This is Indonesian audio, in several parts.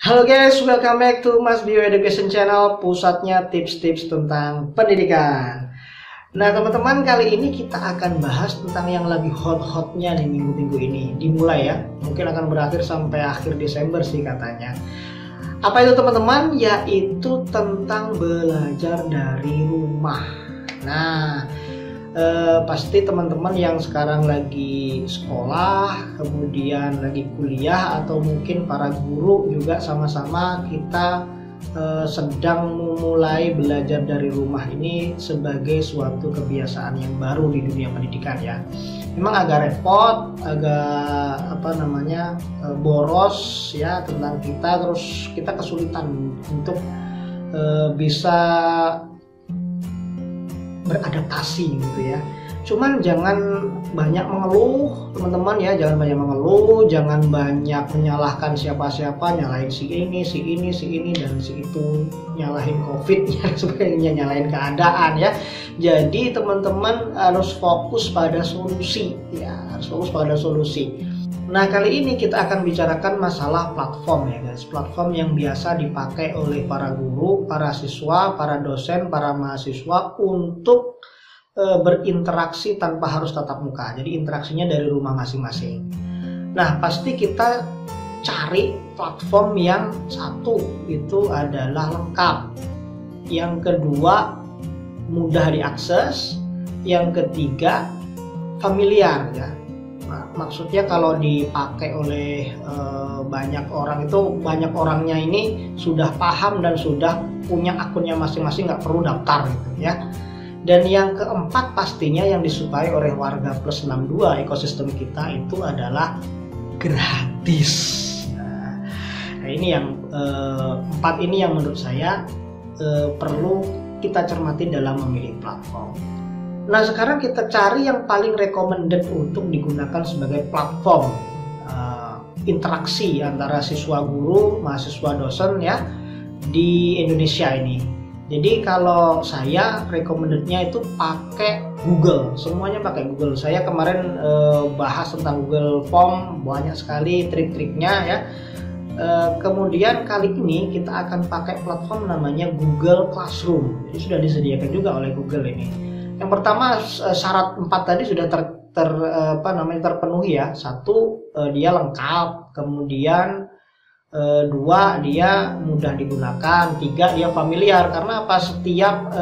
Halo guys, welcome back to Mas Bio Education Channel, pusatnya tips-tips tentang pendidikan. Nah teman-teman, kali ini kita akan bahas tentang yang lagi hot-hotnya di minggu-minggu ini. Dimulai ya, mungkin akan berakhir sampai akhir Desember sih katanya. Apa itu teman-teman? Yaitu tentang belajar dari rumah. Nah, pasti teman-teman yang sekarang lagi sekolah, kemudian lagi kuliah, atau mungkin para guru juga sama-sama kita sedang memulai belajar dari rumah ini sebagai suatu kebiasaan yang baru di dunia pendidikan ya. Memang agak repot, agak boros ya tentang kita, terus kita kesulitan untuk bisa beradaptasi gitu ya. Cuman jangan banyak mengeluh teman-teman ya, jangan banyak mengeluh, jangan banyak menyalahkan siapa-siapa, nyalahin si ini, dan si itu, nyalahin COVID ya, sebagainya, nyalahin keadaan ya. Jadi teman-teman harus fokus pada solusi ya, harus fokus pada solusi. Nah kali ini kita akan bicarakan masalah platform ya guys, platform yang biasa dipakai oleh para guru, para siswa, para dosen, para mahasiswa untuk berinteraksi tanpa harus tatap muka. Jadi interaksinya dari rumah masing-masing. Nah pasti kita cari platform yang satu itu adalah lengkap, yang kedua mudah diakses, yang ketiga familiar ya. Maksudnya kalau dipakai oleh banyak orang itu, banyak orangnya ini sudah paham dan sudah punya akunnya masing-masing, nggak perlu daftar gitu ya. Dan yang keempat pastinya yang disukai oleh warga plus 62 ekosistem kita itu adalah gratis. Nah ini yang empat ini yang menurut saya perlu kita cermati dalam memilih platform. Nah sekarang kita cari yang paling recommended untuk digunakan sebagai platform interaksi antara siswa guru, mahasiswa dosen ya di Indonesia ini. Jadi kalau saya recommendednya itu pakai Google, semuanya pakai Google. Saya kemarin bahas tentang Google Form, banyak sekali trik-triknya ya. Kemudian kali ini kita akan pakai platform namanya Google Classroom. Jadi sudah disediakan juga oleh Google ini. Yang pertama syarat 4 tadi sudah terpenuhi ya. 1 dia lengkap, kemudian 2 dia mudah digunakan, 3 dia familiar. Karena apa? Setiap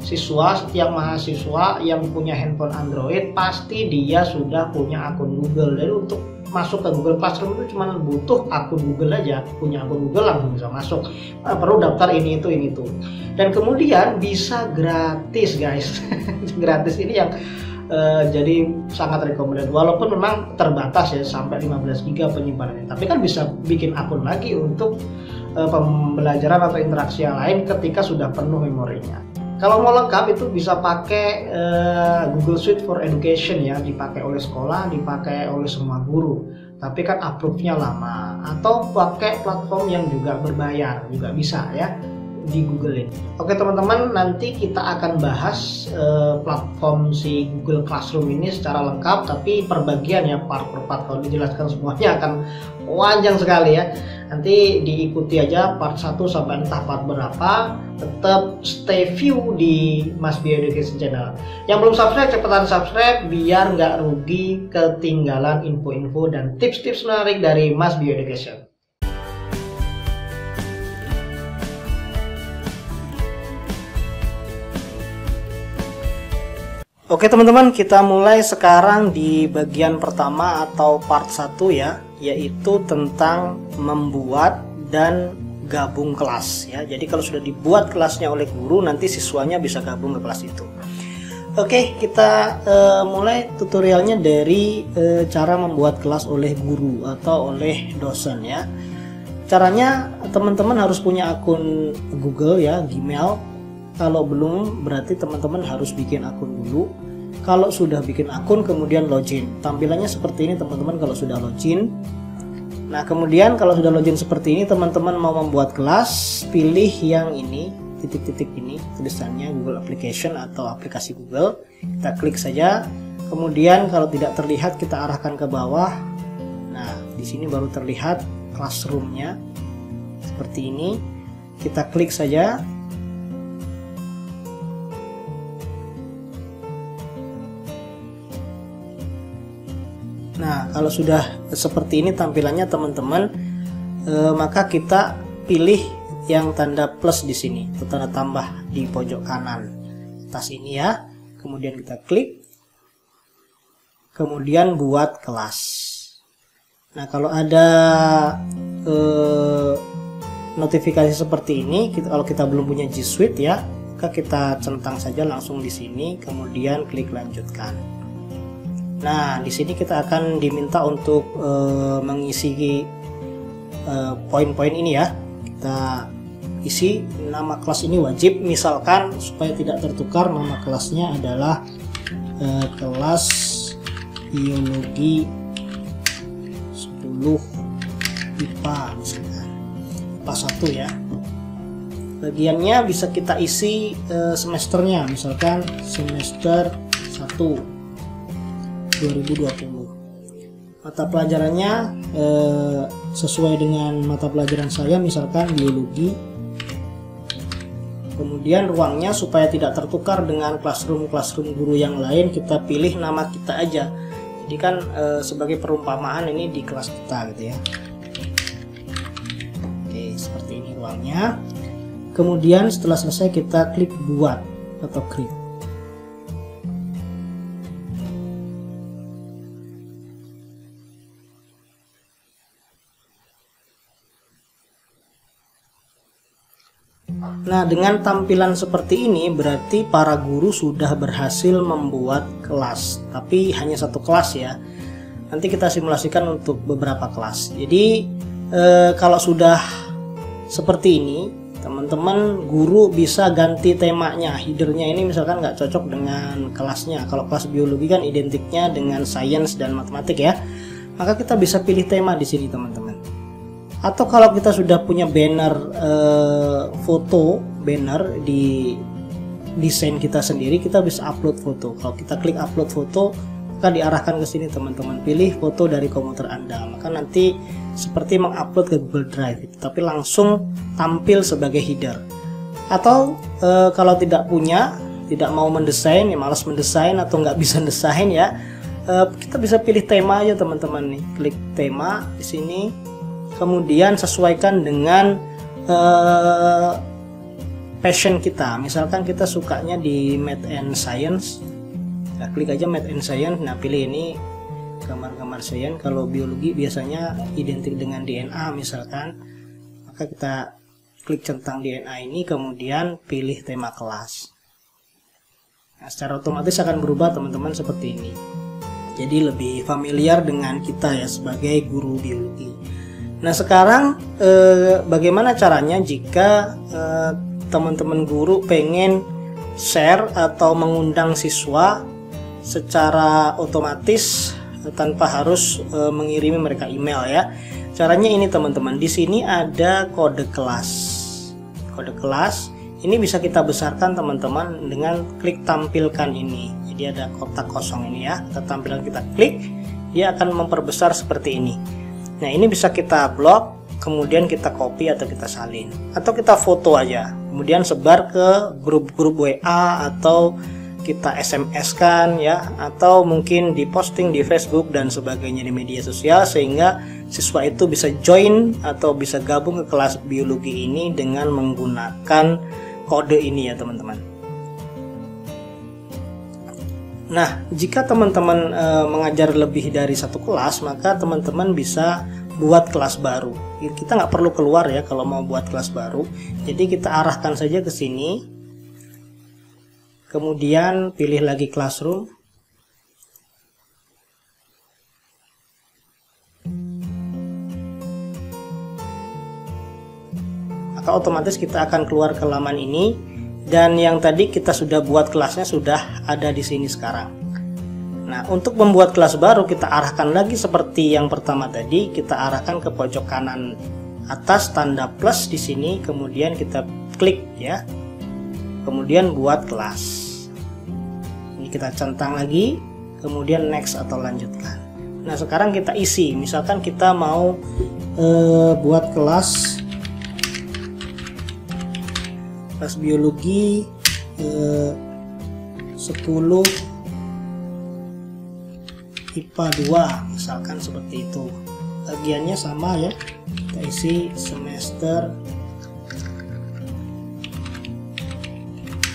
setiap mahasiswa yang punya handphone Android pasti dia sudah punya akun Google. Jadi untuk masuk ke Google Classroom itu cuma butuh akun Google aja, punya akun Google langsung bisa masuk. Perlu daftar ini itu. Dan kemudian bisa gratis guys. Gratis ini yang jadi sangat recommended, walaupun memang terbatas ya sampai 15 GB penyimpanannya, tapi kan bisa bikin akun lagi untuk pembelajaran atau interaksi yang lain ketika sudah penuh memorinya. Kalau mau lengkap itu bisa pakai Google Suite for Education ya, dipakai oleh sekolah, dipakai oleh semua guru, tapi kan approve-nya lama. Atau pakai platform yang juga berbayar juga bisa ya di Google ini. Oke teman-teman, nanti kita akan bahas platform si Google Classroom ini secara lengkap, tapi per bagian ya, part per part. Kalau dijelaskan semuanya akan panjang sekali ya. Nanti diikuti aja part 1 sampai entah part berapa. Tetap stay view di Mas Bio Education Channel. Yang belum subscribe, cepetan subscribe biar nggak rugi ketinggalan info-info dan tips-tips menarik dari Mas Bio Education. Oke teman-teman, kita mulai sekarang di bagian pertama atau part 1 ya, yaitu tentang membuat dan gabung kelas ya. Jadi kalau sudah dibuat kelasnya oleh guru, nanti siswanya bisa gabung ke kelas itu. Oke, kita mulai tutorialnya dari cara membuat kelas oleh guru atau oleh dosen ya. Caranya teman-teman harus punya akun Google ya, Gmail. Kalau belum berarti teman-teman harus bikin akun dulu. Kalau sudah bikin akun kemudian login. Tampilannya seperti ini teman-teman kalau sudah login. Nah kemudian kalau sudah login seperti ini, teman-teman mau membuat kelas, pilih yang ini, titik-titik ini tulisannya Google Application atau aplikasi Google. Kita klik saja. Kemudian kalau tidak terlihat kita arahkan ke bawah. Nah di sini baru terlihat classroom-nya seperti ini. Kita klik saja. Nah, kalau sudah seperti ini tampilannya teman-teman, maka kita pilih yang tanda plus di sini, atau tanda tambah di pojok kanan atas ini ya. Kemudian kita klik, kemudian buat kelas. Nah, kalau ada notifikasi seperti ini, kalau kita belum punya G Suite ya, maka kita centang saja langsung di sini, kemudian klik lanjutkan. Nah, di sini kita akan diminta untuk mengisi poin-poin ini ya. Kita isi nama kelas ini wajib, misalkan supaya tidak tertukar, nama kelasnya adalah kelas biologi 10 IPA misalkan, IPA 1 ya. Bagiannya bisa kita isi semesternya, misalkan semester 1 2020. Mata pelajarannya sesuai dengan mata pelajaran saya, misalkan biologi. Kemudian ruangnya supaya tidak tertukar dengan classroom guru yang lain, kita pilih nama kita aja. Jadi kan sebagai perumpamaan ini di kelas kita gitu ya. Oke, seperti ini ruangnya. Kemudian setelah selesai kita klik buat atau create. Nah, dengan tampilan seperti ini berarti para guru sudah berhasil membuat kelas, tapi hanya satu kelas ya. Nanti kita simulasikan untuk beberapa kelas. Jadi kalau sudah seperti ini, teman-teman guru bisa ganti temanya. Headernya ini misalkan nggak cocok dengan kelasnya. Kalau kelas biologi kan identiknya dengan sains dan matematik ya, maka kita bisa pilih tema di sini teman-teman. Atau kalau kita sudah punya banner foto, banner di desain kita sendiri, kita bisa upload foto. Kalau kita klik upload foto, maka diarahkan ke sini teman-teman. Pilih foto dari komputer Anda, maka nanti seperti mengupload ke Google Drive, tapi langsung tampil sebagai header. Atau kalau tidak punya, tidak mau mendesain, ya malas mendesain atau nggak bisa desain ya, kita bisa pilih tema aja teman-teman nih. Klik tema di sini. Kemudian sesuaikan dengan passion kita. Misalkan kita sukanya di Math and Science, nah, klik aja Math and Science. Nah, pilih ini gambar-gambar sains. Kalau biologi biasanya identik dengan DNA misalkan, maka kita klik centang DNA ini, kemudian pilih tema kelas. Nah, secara otomatis akan berubah teman-teman seperti ini. Jadi lebih familiar dengan kita ya sebagai guru biologi. Nah, sekarang bagaimana caranya jika teman-teman guru pengen share atau mengundang siswa secara otomatis tanpa harus mengirimi mereka email ya. Caranya ini teman-teman, di sini ada kode kelas. Kode kelas ini bisa kita besarkan teman-teman dengan klik tampilkan ini. Jadi ada kotak kosong ini ya, kita tampilkan, kita klik, dia akan memperbesar seperti ini. Nah, ini bisa kita blok, kemudian kita copy atau kita salin, atau kita foto aja, kemudian sebar ke grup-grup WA atau kita SMS kan ya, atau mungkin diposting di Facebook dan sebagainya di media sosial, sehingga siswa itu bisa join atau bisa gabung ke kelas biologi ini dengan menggunakan kode ini ya teman-teman. Nah, jika teman-teman mengajar lebih dari satu kelas, maka teman-teman bisa buat kelas baru. Kita nggak perlu keluar ya kalau mau buat kelas baru. Jadi kita arahkan saja ke sini. Kemudian pilih lagi classroom. Maka otomatis kita akan keluar ke laman ini. Dan yang tadi kita sudah buat kelasnya sudah ada di sini sekarang. Nah, untuk membuat kelas baru kita arahkan lagi seperti yang pertama tadi, kita arahkan ke pojok kanan atas tanda plus di sini, kemudian kita klik ya. Kemudian buat kelas. Ini kita centang lagi, kemudian next atau lanjutkan. Nah sekarang kita isi, misalkan kita mau buat kelas biologi 10 IPA 2 misalkan seperti itu. Bagiannya sama ya, kita isi semester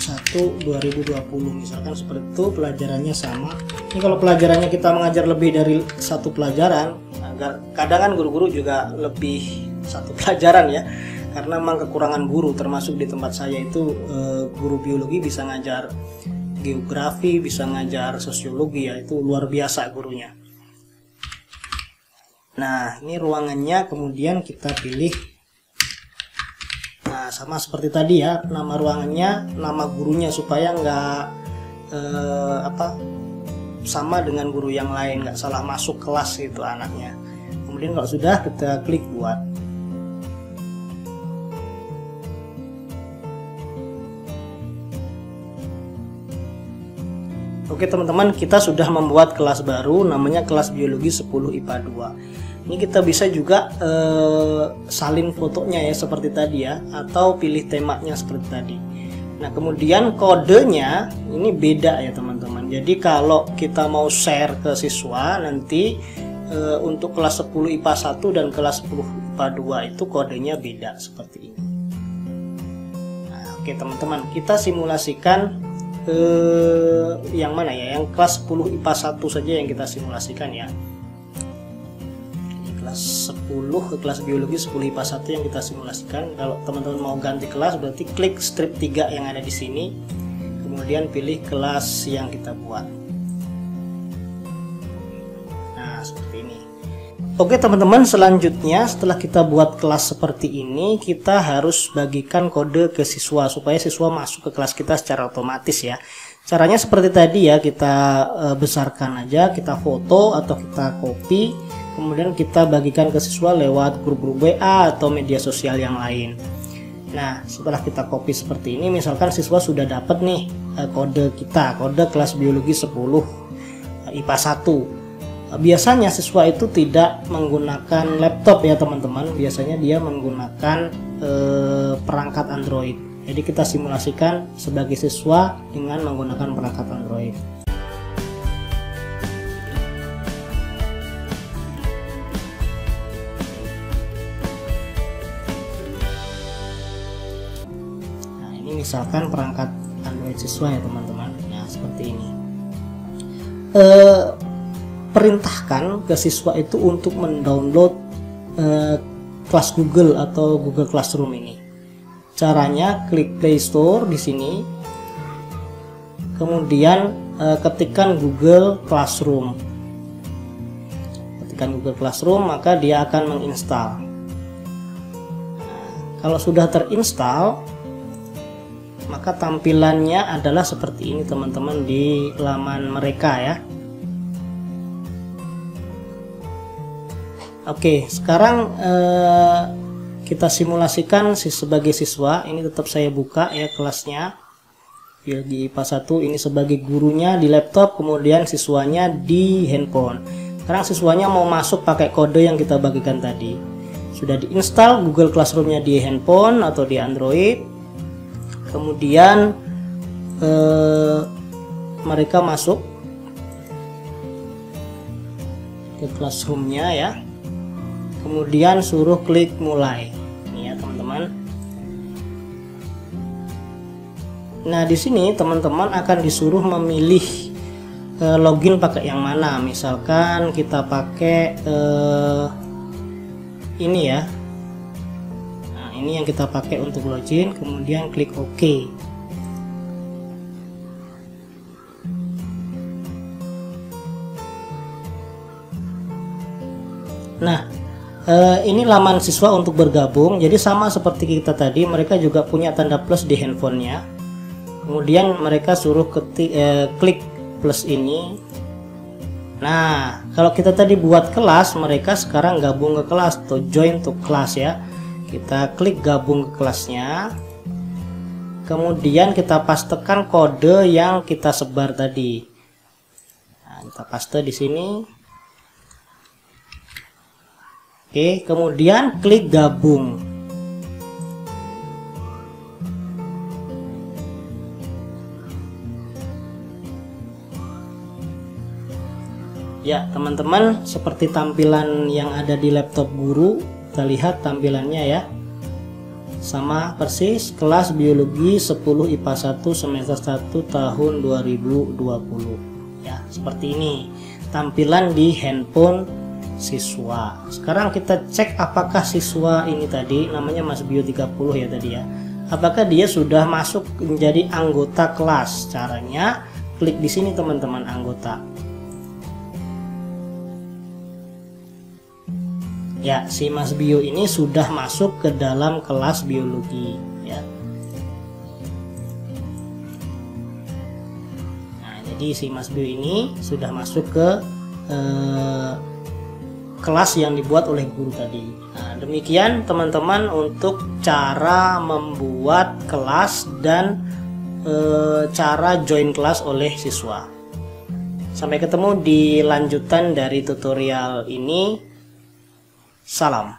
1 2020 misalkan seperti itu. Pelajarannya sama. Ini kalau pelajarannya kita mengajar lebih dari satu pelajaran, kadang kan guru-guru juga lebih satu pelajaran ya, karena memang kekurangan guru. Termasuk di tempat saya itu guru biologi bisa ngajar geografi, bisa ngajar sosiologi ya, itu luar biasa gurunya. Nah ini ruangannya, kemudian kita pilih. Nah sama seperti tadi ya, nama ruangannya, nama gurunya, supaya nggak sama dengan guru yang lain, nggak salah masuk kelas itu anaknya. Kemudian kalau sudah, kita klik buat. Oke teman-teman, kita sudah membuat kelas baru, namanya kelas biologi 10 IPA 2. Ini kita bisa juga salin fotonya ya seperti tadi ya, atau pilih temanya seperti tadi. Nah kemudian kodenya ini beda ya teman-teman. Jadi kalau kita mau share ke siswa nanti untuk kelas 10 IPA 1 dan kelas 10 IPA 2 itu kodenya beda seperti ini. Nah, oke teman-teman, kita simulasikan yang mana ya, yang kelas 10 IPA 1 saja yang kita simulasikan ya. Kelas 10, kelas biologi 10 IPA 1 yang kita simulasikan. Kalau teman-teman mau ganti kelas berarti klik strip 3 yang ada di sini, kemudian pilih kelas yang kita buat. Nah seperti ini. Oke teman-teman, selanjutnya setelah kita buat kelas seperti ini, kita harus bagikan kode ke siswa supaya siswa masuk ke kelas kita secara otomatis ya. Caranya seperti tadi ya, kita besarkan aja, kita foto atau kita copy, kemudian kita bagikan ke siswa lewat grup-grup WA atau media sosial yang lain. Nah setelah kita copy seperti ini, misalkan siswa sudah dapat nih kode kita, kode kelas biologi 10 IPA 1. Biasanya siswa itu tidak menggunakan laptop ya teman-teman, biasanya dia menggunakan perangkat Android. Jadi kita simulasikan sebagai siswa dengan menggunakan perangkat Android. Nah ini misalkan perangkat Android siswa ya teman-teman. Nah seperti ini. Perintahkan ke siswa itu untuk mendownload kelas Google atau Google Classroom ini. Caranya klik Play Store di sini, kemudian ketikkan Google Classroom. Ketikkan Google Classroom, maka dia akan menginstal. Kalau sudah terinstall, maka tampilannya adalah seperti ini teman-teman di laman mereka ya. Oke, sekarang kita simulasikan sebagai siswa. Ini tetap saya buka ya kelasnya biologi IPA 1, ini sebagai gurunya di laptop, kemudian siswanya di handphone. Sekarang siswanya mau masuk pakai kode yang kita bagikan tadi. Sudah diinstal Google Classroom-nya di handphone atau di Android. Kemudian mereka masuk ke Classroom-nya ya. Kemudian suruh klik mulai. Ini ya teman-teman. Nah di sini teman-teman akan disuruh memilih login pakai yang mana. Misalkan kita pakai ini ya. Nah ini yang kita pakai untuk login. Kemudian klik OK. Nah ini laman siswa untuk bergabung. Jadi sama seperti kita tadi, mereka juga punya tanda plus di handphonenya. Kemudian mereka suruh klik plus ini. Nah kalau kita tadi buat kelas, mereka sekarang gabung ke kelas atau join to class ya. Kita klik gabung ke kelasnya. Kemudian kita pastekan kode yang kita sebar tadi. Nah, kita paste di sini. Oke, kemudian klik gabung. Ya teman-teman, seperti tampilan yang ada di laptop guru, kita lihat tampilannya ya, sama persis kelas biologi 10 IPA 1 semester 1 tahun 2020 ya, seperti ini tampilan di handphone siswa. Sekarang kita cek apakah siswa ini tadi, namanya Mas Bio 30 ya tadi ya, apakah dia sudah masuk menjadi anggota kelas. Caranya klik di sini teman-teman, anggota. Ya, si Mas Bio ini sudah masuk ke dalam kelas biologi ya. Nah, jadi si Mas Bio ini sudah masuk ke kelas yang dibuat oleh guru tadi. Nah, demikian teman-teman untuk cara membuat kelas dan cara join kelas oleh siswa. Sampai ketemu di lanjutan dari tutorial ini. Salam.